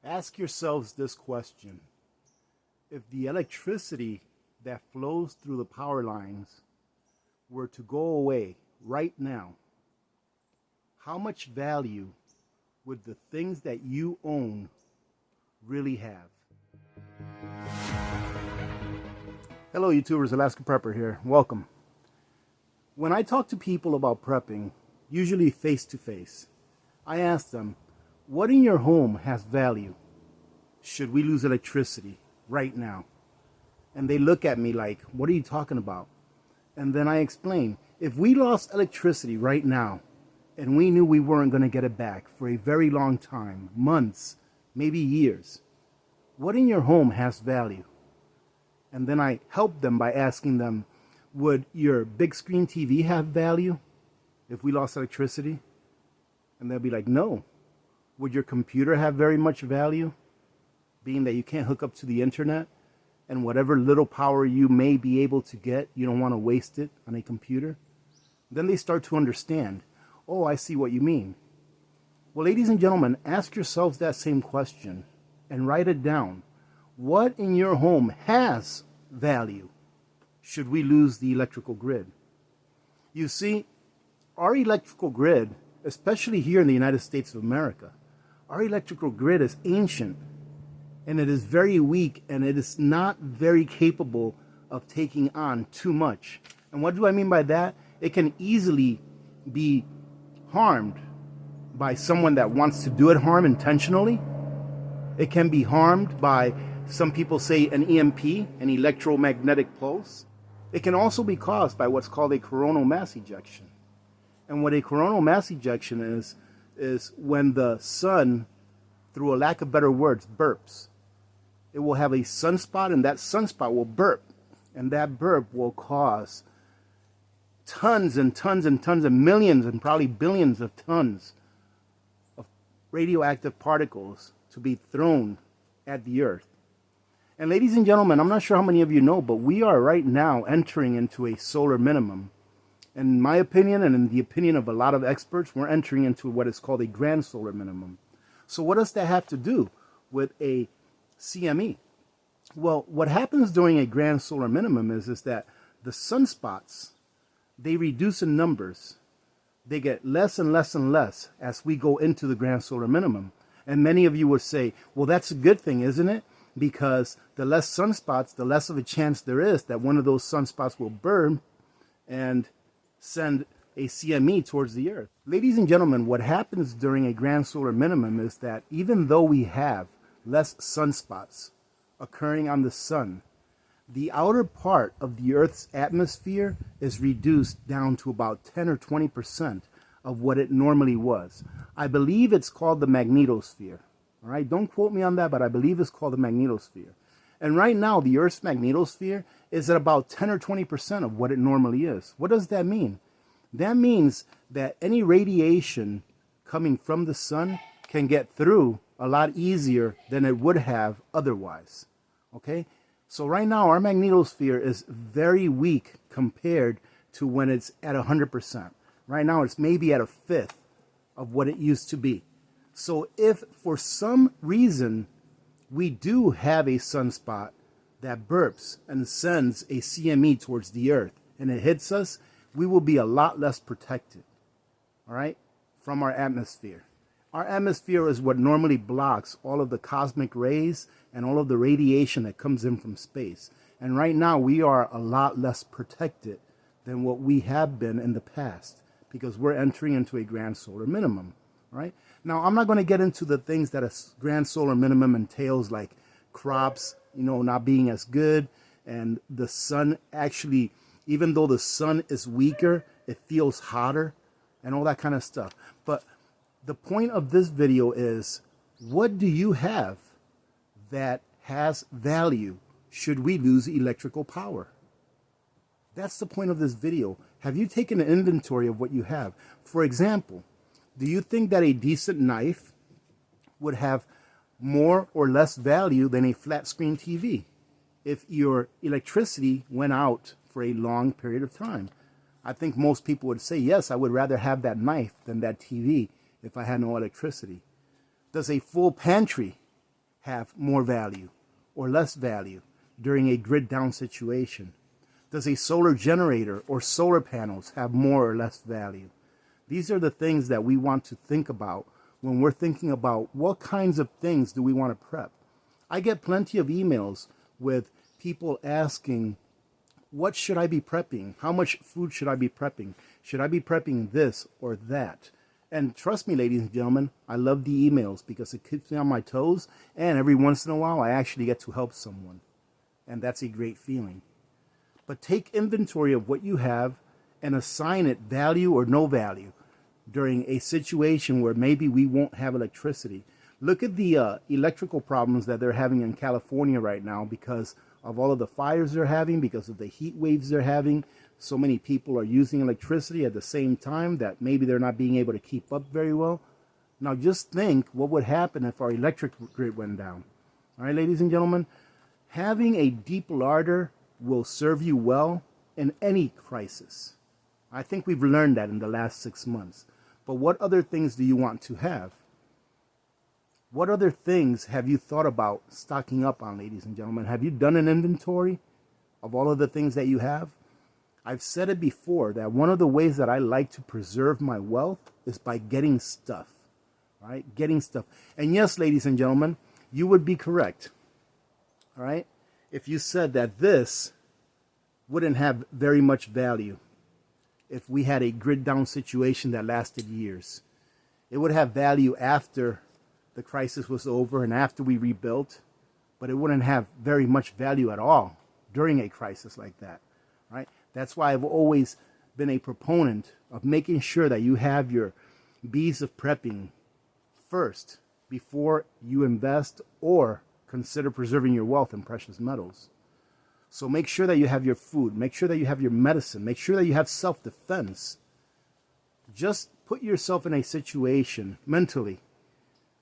Ask yourselves this question. If the electricity that flows through the power lines were to go away right now, how much value would the things that you own really have? Hello YouTubers, Alaska Prepper here. Welcome. When I talk to people about prepping, usually face to face, I ask them, what in your home has value? Should we lose electricity right now? And they look at me like, what are you talking about? And then I explain, if we lost electricity right now, and we knew we weren't going to get it back for a very long time, months, maybe years, what in your home has value? And then I help them by asking them, would your big screen TV have value if we lost electricity? And they'll be like, no. Would your computer have very much value, being that you can't hook up to the internet, and whatever little power you may be able to get, you don't want to waste it on a computer? Then they start to understand, oh, I see what you mean. Well, ladies and gentlemen, ask yourselves that same question and write it down. What in your home has value should we lose the electrical grid? You see, our electrical grid, especially here in the United States of America, our electrical grid is ancient, and it is very weak, and it is not very capable of taking on too much. And what do I mean by that? It can easily be harmed by someone that wants to do it harm intentionally. It can be harmed by, some people say, an EMP, an electromagnetic pulse. It can also be caused by what's called a coronal mass ejection. And what a coronal mass ejection is when the sun, through a lack of better words, burps. It will have a sunspot, and that sunspot will burp. And that burp will cause tons and tons and tons and millions and probably billions of tons of radioactive particles to be thrown at the earth. And ladies and gentlemen, I'm not sure how many of you know, but we are right now entering into a solar minimum. In my opinion, and in the opinion of a lot of experts, we're entering into what is called a grand solar minimum. So what does that have to do with a CME? Well, what happens during a grand solar minimum is that the sunspots, they reduce in numbers. They get less and less and less as we go into the grand solar minimum. And many of you would say, well, that's a good thing, isn't it? Because the less sunspots, the less of a chance there is that one of those sunspots will burn and send a CME towards the earth. Ladies and gentlemen, what happens during a grand solar minimum is that even though we have less sunspots occurring on the sun, the outer part of the Earth's atmosphere is reduced down to about 10 or 20% of what it normally was. I believe it's called the magnetosphere. All right, don't quote me on that, but I believe it's called the magnetosphere. And right now, the Earth's magnetosphere is at about 10 or 20% of what it normally is. What does that mean? That means that any radiation coming from the sun can get through a lot easier than it would have otherwise. Okay? So right now, our magnetosphere is very weak compared to when it's at 100%. Right now, it's maybe at a fifth of what it used to be. So if for some reason we do have a sunspot that burps and sends a CME towards the earth and it hits us, we will be a lot less protected, all right, from our atmosphere. Our atmosphere is what normally blocks all of the cosmic rays and all of the radiation that comes in from space. And right now we are a lot less protected than what we have been in the past because we're entering into a grand solar minimum, right? Now, I'm not going to get into the things that a grand solar minimum entails, like crops, not being as good, and the sun actually, even though the sun is weaker, it feels hotter, and all that kind of stuff. But the point of this video is, what do you have that has value should we lose electrical power? That's the point of this video. Have you taken an inventory of what you have? For example, do you think that a decent knife would have more or less value than a flat screen TV if your electricity went out for a long period of time? I think most people would say, yes, I would rather have that knife than that TV if I had no electricity. Does a full pantry have more value or less value during a grid down situation? Does a solar generator or solar panels have more or less value? These are the things that we want to think about when we're thinking about what kinds of things do we want to prep. I get plenty of emails with people asking, what should I be prepping? How much food should I be prepping? Should I be prepping this or that? And trust me, ladies and gentlemen, I love the emails because it keeps me on my toes. And every once in a while, I actually get to help someone. And that's a great feeling. But take inventory of what you have and assign it value or no value during a situation where maybe we won't have electricity. Look at the electrical problems that they're having in California right now because of all of the fires they're having, because of the heat waves they're having. So many people are using electricity at the same time that maybe they're not being able to keep up very well. Now just think what would happen if our electric grid went down. All right, ladies and gentlemen, having a deep larder will serve you well in any crisis. I think we've learned that in the last 6 months. But what other things do you want to have? What other things have you thought about stocking up on, ladies and gentlemen? Have you done an inventory of all of the things that you have? I've said it before that one of the ways that I like to preserve my wealth is by getting stuff, right? Getting stuff. And yes, ladies and gentlemen, you would be correct, all right? If you said that this wouldn't have very much value if we had a grid down situation that lasted years. It would have value after the crisis was over and after we rebuilt, but it wouldn't have very much value at all during a crisis like that, right? That's why I've always been a proponent of making sure that you have your bees of prepping first before you invest or consider preserving your wealth in precious metals. So make sure that you have your food, make sure that you have your medicine, make sure that you have self-defense. Just put yourself in a situation mentally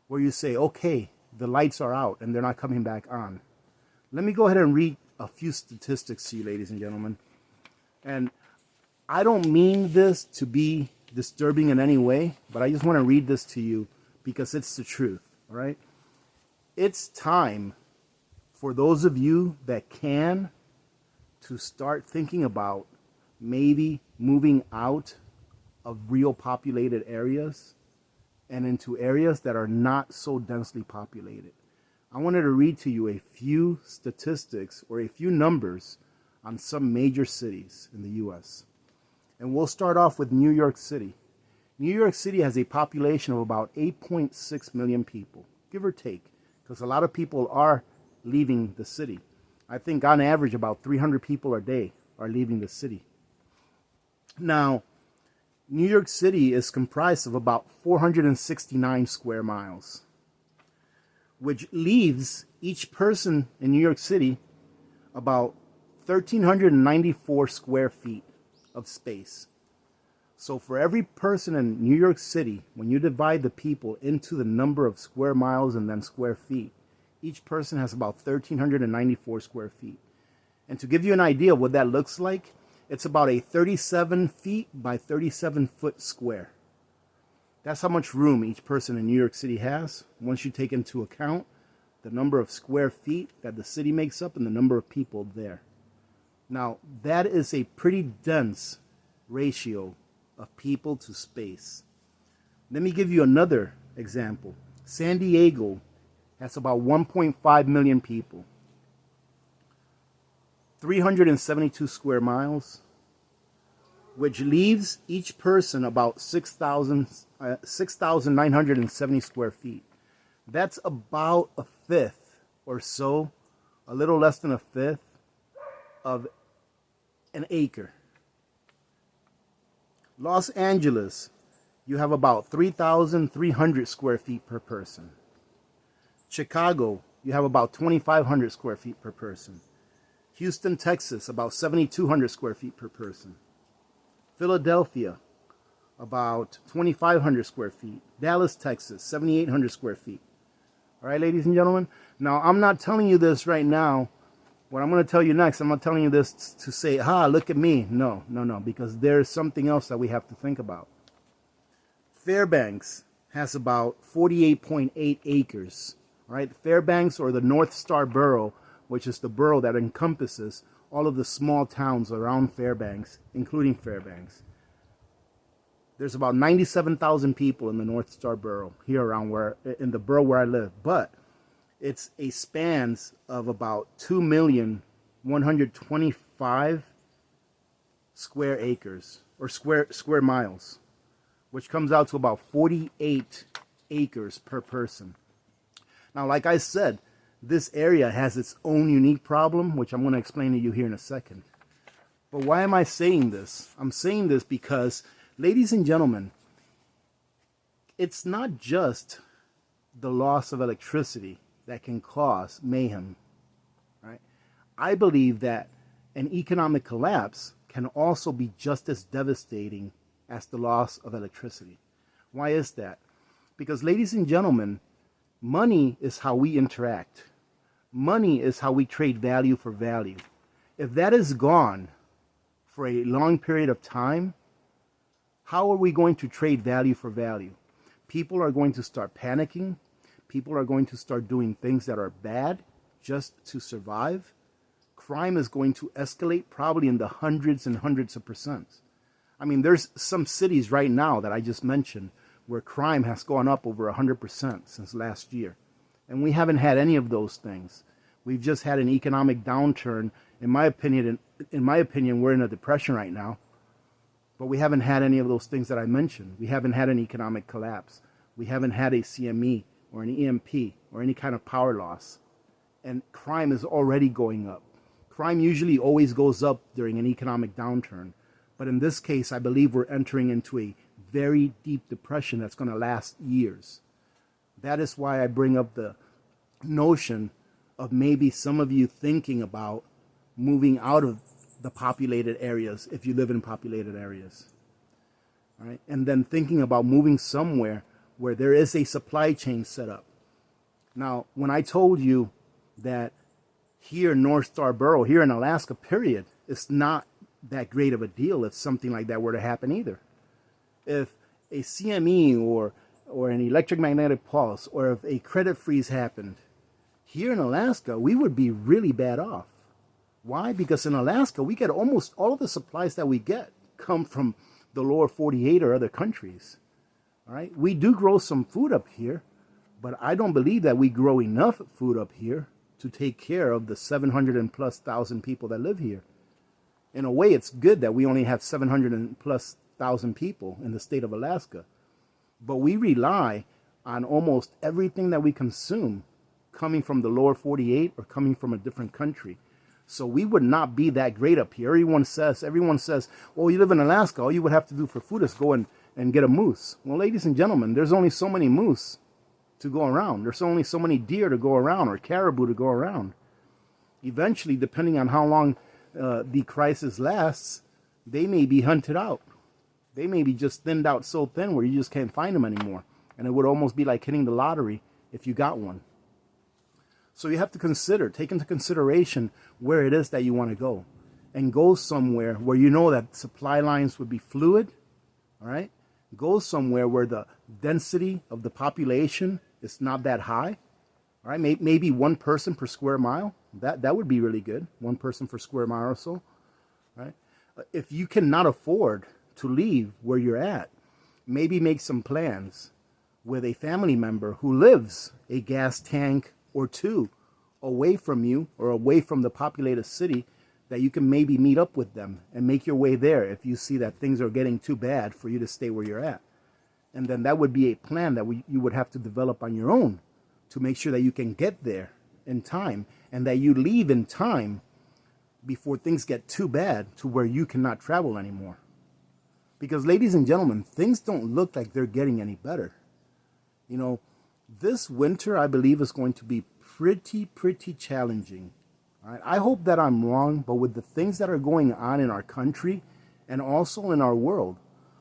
where you say, okay, the lights are out and they're not coming back on. Let me go ahead and read a few statistics to you, ladies and gentlemen. And I don't mean this to be disturbing in any way, but I just want to read this to you because it's the truth, all right? It's time for those of you that can to start thinking about maybe moving out of real populated areas and into areas that are not so densely populated. I wanted to read to you a few statistics or a few numbers on some major cities in the U.S. And we'll start off with New York City. New York City has a population of about 8.6 million people, give or take, because a lot of people are leaving the city. I think on average about 300 people a day are leaving the city. Now, New York City is comprised of about 469 square miles, which leaves each person in New York City about 1,394 square feet of space. So for every person in New York City, when you divide the people into the number of square miles and then square feet, each person has about 1,394 square feet. And to give you an idea of what that looks like, it's about a 37 feet by 37 foot square. That's how much room each person in New York City has once you take into account the number of square feet that the city makes up and the number of people there. Now, that is a pretty dense ratio of people to space. Let me give you another example. San Diego has about 1.5 million people, 372 square miles, which leaves each person about 6,970 square feet. That's about a fifth or so, a little less than a fifth of an acre. Los Angeles, you have about 3,300 square feet per person. Chicago, you have about 2,500 square feet per person. Houston, Texas, about 7,200 square feet per person. Philadelphia, about 2,500 square feet. Dallas, Texas, 7,800 square feet. All right, ladies and gentlemen. Now, I'm not telling you this right now. What I'm going to tell you next, I'm not telling you this to say, look at me. No, because there's something else that we have to think about. Fairbanks has about 48.8 acres right? Fairbanks, or the North Star Borough, which is the borough that encompasses all of the small towns around Fairbanks, including Fairbanks. There's about 97,000 people in the North Star Borough, here around in the borough where I live. But it's a spans of about 2,125,000 square acres, or square miles, which comes out to about 48 acres per person. Now, like I said, this area has its own unique problem, which I'm going to explain to you here in a second. But why am I saying this? I'm saying this because, ladies and gentlemen, it's not just the loss of electricity that can cause mayhem, right? I believe that an economic collapse can also be just as devastating as the loss of electricity. Why is that? Because, ladies and gentlemen, money is how we interact. Money is how we trade value for value. If that is gone for a long period of time, how are we going to trade value for value? People are going to start panicking. People are going to start doing things that are bad just to survive. Crime is going to escalate probably in the hundreds and hundreds of percent. I mean, there's some cities right now that I just mentioned where crime has gone up over 100% since last year. And we haven't had any of those things. We've just had an economic downturn. In my opinion, we're in a depression right now. But we haven't had any of those things that I mentioned. We haven't had an economic collapse. We haven't had a CME or an EMP or any kind of power loss. And crime is already going up. Crime usually always goes up during an economic downturn. But in this case, I believe we're entering into a very deep depression that's going to last years. That is why I bring up the notion of maybe some of you thinking about moving out of the populated areas if you live in populated areas. All right? And then thinking about moving somewhere where there is a supply chain set up. Now, when I told you that here in North Star Borough, here in Alaska, period, it's not that great of a deal if something like that were to happen either. If a CME or an electromagnetic pulse, or if a credit freeze happened, here in Alaska, we would be really bad off. Why? Because in Alaska, we get almost all of the supplies that we get come from the lower 48 or other countries. All right? We do grow some food up here, but I don't believe that we grow enough food up here to take care of the 700 and plus thousand people that live here. In a way, it's good that we only have 700 and plus thousand people in the state of Alaska. But we rely on almost everything that we consume coming from the lower 48 or coming from a different country. So we would not be that great up here. Everyone says, oh, you live in Alaska, all you would have to do for food is go and get a moose. Well, ladies and gentlemen, there's only so many moose to go around. There's only so many deer to go around, or caribou to go around. Eventually, depending on how long the crisis lasts, they may be hunted out. They may be just thinned out so thin where you just can't find them anymore. And it would almost be like hitting the lottery if you got one. So you have to take into consideration where it is that you want to go. And go somewhere where you know that supply lines would be fluid. All right? Go somewhere where the density of the population is not that high. All right? Maybe one person per square mile. That would be really good. One person per square mile or so. Right? If you cannot afford to leave where you're at, maybe make some plans with a family member who lives a gas tank or two away from you or away from the populated city, that you can maybe meet up with them and make your way there if you see that things are getting too bad for you to stay where you're at. And then that would be a plan that you would have to develop on your own to make sure that you can get there in time and that you leave in time before things get too bad to where you cannot travel anymore. Because, ladies and gentlemen, things don't look like they're getting any better. You know, this winter, I believe, is going to be pretty challenging. All right? I hope that I'm wrong, but with the things that are going on in our country and also in our world,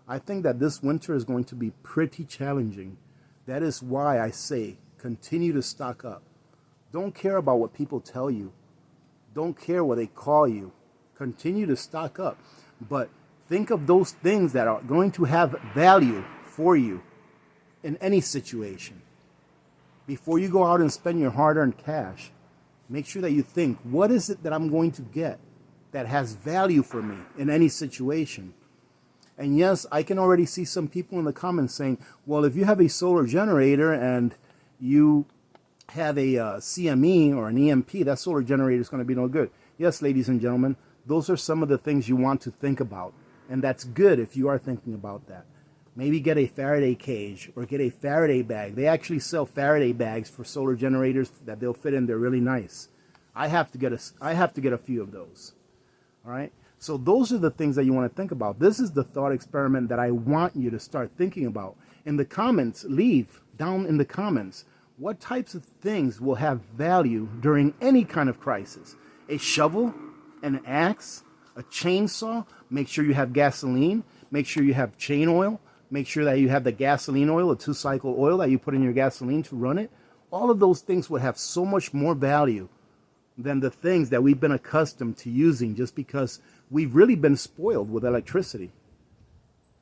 I think that this winter is going to be pretty challenging. That is why I say continue to stock up. Don't care about what people tell you. Don't care what they call you. Continue to stock up. But think of those things that are going to have value for you in any situation. Before you go out and spend your hard-earned cash, make sure that you think, what is it that I'm going to get that has value for me in any situation? And yes, I can already see some people in the comments saying, well, if you have a solar generator and you have a CME or an EMP, that solar generator is going to be no good. Yes, ladies and gentlemen, those are some of the things you want to think about. And that's good if you are thinking about that. Maybe get a Faraday cage or get a Faraday bag. They actually sell Faraday bags for solar generators that they'll fit in. They're really nice. I have to get a few of those. All right. So those are the things that you want to think about. This is the thought experiment that I want you to start thinking about. In the comments, leave down in the comments what types of things will have value during any kind of crisis. A shovel, an axe, a chainsaw. Make sure you have gasoline. Make sure you have chain oil. Make sure that you have the gasoline oil, a 2-cycle oil that you put in your gasoline to run it. All of those things would have so much more value than the things that we've been accustomed to using just because we've really been spoiled with electricity.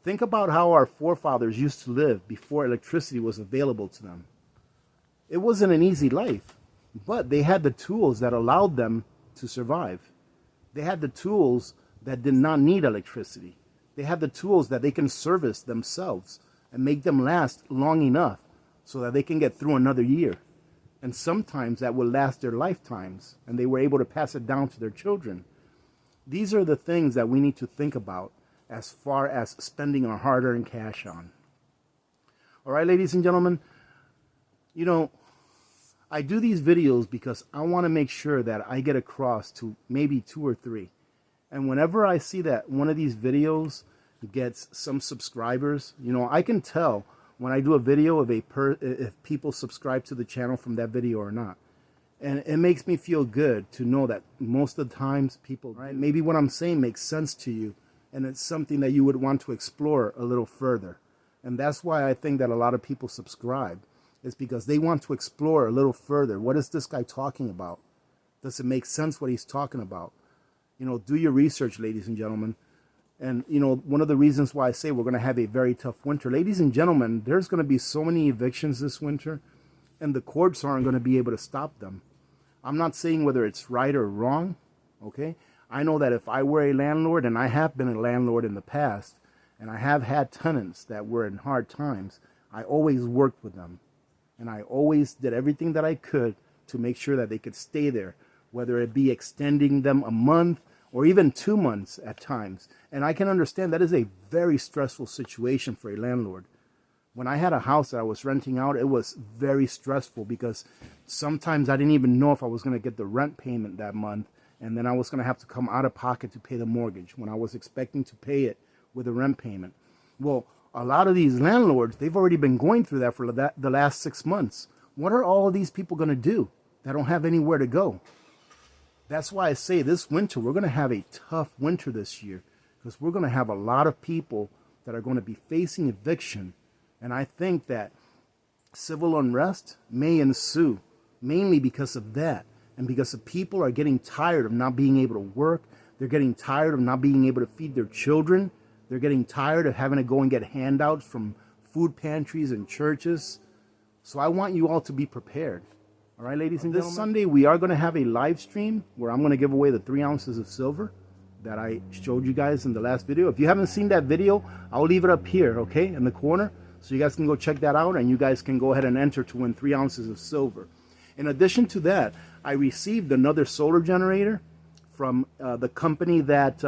Think about how our forefathers used to live before electricity was available to them. It wasn't an easy life, but they had the tools that allowed them to survive. They had the tools that did not need electricity. They have the tools that they can service themselves and make them last long enough so that they can get through another year. And sometimes that will last their lifetimes, and they were able to pass it down to their children. These are the things that we need to think about as far as spending our hard-earned cash on. All right, ladies and gentlemen, you know, I do these videos because I want to make sure that I get across to maybe 2 or 3. And whenever I see that one of these videos gets some subscribers, you know, I can tell when I do a video of if people subscribe to the channel from that video or not. And it makes me feel good to know that most of the times people, right, maybe what I'm saying makes sense to you and it's something that you would want to explore a little further. And that's why I think that a lot of people subscribe, is because they want to explore a little further. What is this guy talking about? Does it make sense what he's talking about? You know, do your research, ladies and gentlemen. And, you know, one of the reasons why I say we're going to have a very tough winter, ladies and gentlemen, there's going to be so many evictions this winter, and the courts aren't going to be able to stop them. I'm not saying whether it's right or wrong, okay? I know that if I were a landlord, and I have been a landlord in the past, and I have had tenants that were in hard times, I always worked with them. And I always did everything that I could to make sure that they could stay there, whether it be extending them a month or even 2 months at times. And I can understand that is a very stressful situation for a landlord. When I had a house that I was renting out, it was very stressful because sometimes I didn't even know if I was going to get the rent payment that month, and then I was going to have to come out of pocket to pay the mortgage when I was expecting to pay it with a rent payment. Well, a lot of these landlords, they've already been going through that for the last 6 months. What are all of these people going to do that don't have anywhere to go? That's why I say this winter, we're going to have a tough winter this year, because we're going to have a lot of people that are going to be facing eviction. And I think that civil unrest may ensue, mainly because of that. And because the people are getting tired of not being able to work. They're getting tired of not being able to feed their children. They're getting tired of having to go and get handouts from food pantries and churches. So I want you all to be prepared. All right, ladies and gentlemen. This Sunday, we are going to have a live stream where I'm going to give away the 3 ounces of silver that I showed you guys in the last video. If you haven't seen that video, I'll leave it up here, okay, in the corner. So you guys can go check that out, and you guys can go ahead and enter to win 3 ounces of silver. In addition to that, I received another solar generator from the company that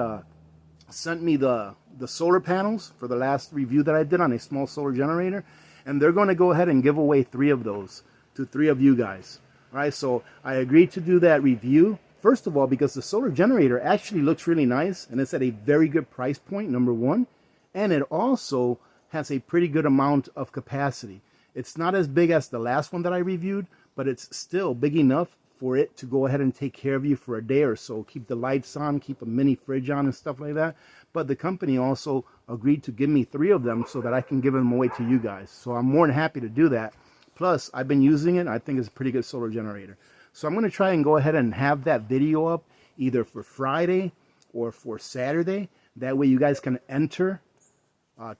sent me the solar panels for the last review that I did on a small solar generator. And they're going to go ahead and give away 3 of those to 3 of you guys. All right, so I agreed to do that review. First of all, because the solar generator actually looks really nice, and it's at a very good price point, number one. And it also has a pretty good amount of capacity. It's not as big as the last one that I reviewed, but it's still big enough for it to go ahead and take care of you for a day or so. Keep the lights on, keep a mini fridge on and stuff like that. But the company also agreed to give me 3 of them so that I can give them away to you guys. So I'm more than happy to do that. Plus, I've been using it. I think it's a pretty good solar generator. So I'm going to try and go ahead and have that video up either for Friday or for Saturday. That way you guys can enter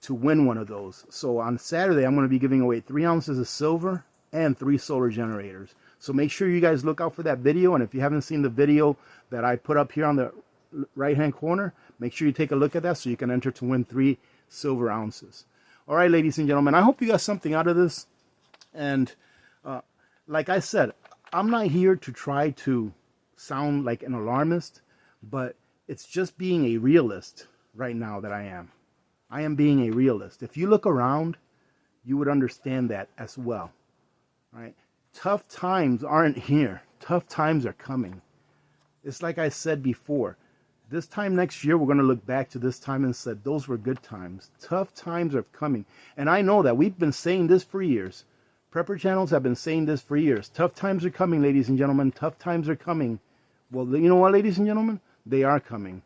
to win one of those. So on Saturday, I'm going to be giving away 3 ounces of silver and 3 solar generators. So make sure you guys look out for that video. And if you haven't seen the video that I put up here on the right hand corner, make sure you take a look at that so you can enter to win 3 silver ounces. All right, ladies and gentlemen, I hope you got something out of this. And like I said, I'm not here to try to sound like an alarmist, but it's just being a realist right now that I am. I am being a realist. If you look around, you would understand that as well. Right? Tough times aren't here. Tough times are coming. It's like I said before. This time next year, we're going to look back to this time and said, those were good times. Tough times are coming. And I know that we've been saying this for years. Prepper channels have been saying this for years. Tough times are coming, ladies and gentlemen. Tough times are coming. Well, you know what, ladies and gentlemen? They are coming.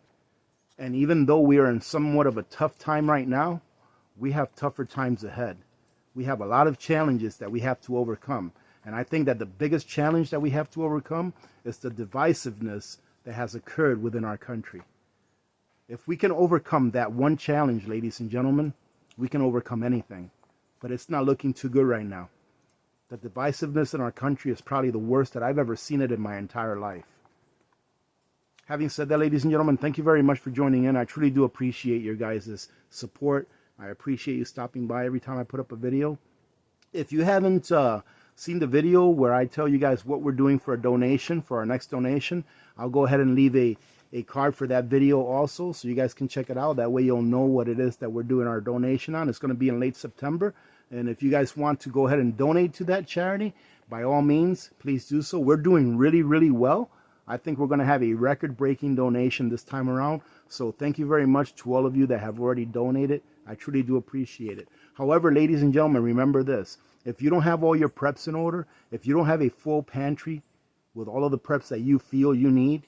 And even though we are in somewhat of a tough time right now, we have tougher times ahead. We have a lot of challenges that we have to overcome. And I think that the biggest challenge that we have to overcome is the divisiveness that has occurred within our country. If we can overcome that one challenge, ladies and gentlemen, we can overcome anything. But it's not looking too good right now. The divisiveness in our country is probably the worst that I've ever seen it in my entire life. Having said that, ladies and gentlemen, thank you very much for joining in. I truly do appreciate your guys' support. I appreciate you stopping by every time I put up a video. If you haven't seen the video where I tell you guys what we're doing for a donation, for our next donation, I'll go ahead and leave a card for that video also, so you guys can check it out. That way you'll know what it is that we're doing our donation on. It's going to be in late September. And if you guys want to go ahead and donate to that charity, by all means, please do so. We're doing really, really well. I think we're going to have a record-breaking donation this time around. So thank you very much to all of you that have already donated. I truly do appreciate it. However, ladies and gentlemen, remember this. If you don't have all your preps in order, if you don't have a full pantry with all of the preps that you feel you need,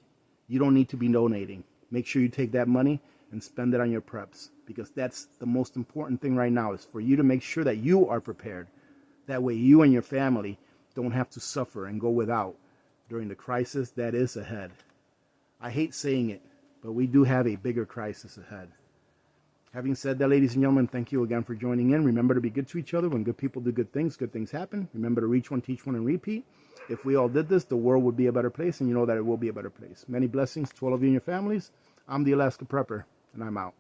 you don't need to be donating. Make sure you take that money and spend it on your preps, because that's the most important thing right now, is for you to make sure that you are prepared. That way you and your family don't have to suffer and go without during the crisis that is ahead. I hate saying it, but we do have a bigger crisis ahead. Having said that, ladies and gentlemen, thank you again for joining in. Remember to be good to each other. When good people do good things happen. Remember to reach one, teach one, and repeat. If we all did this, the world would be a better place, and you know that it will be a better place. Many blessings to all of you and your families. I'm the Alaska Prepper, and I'm out.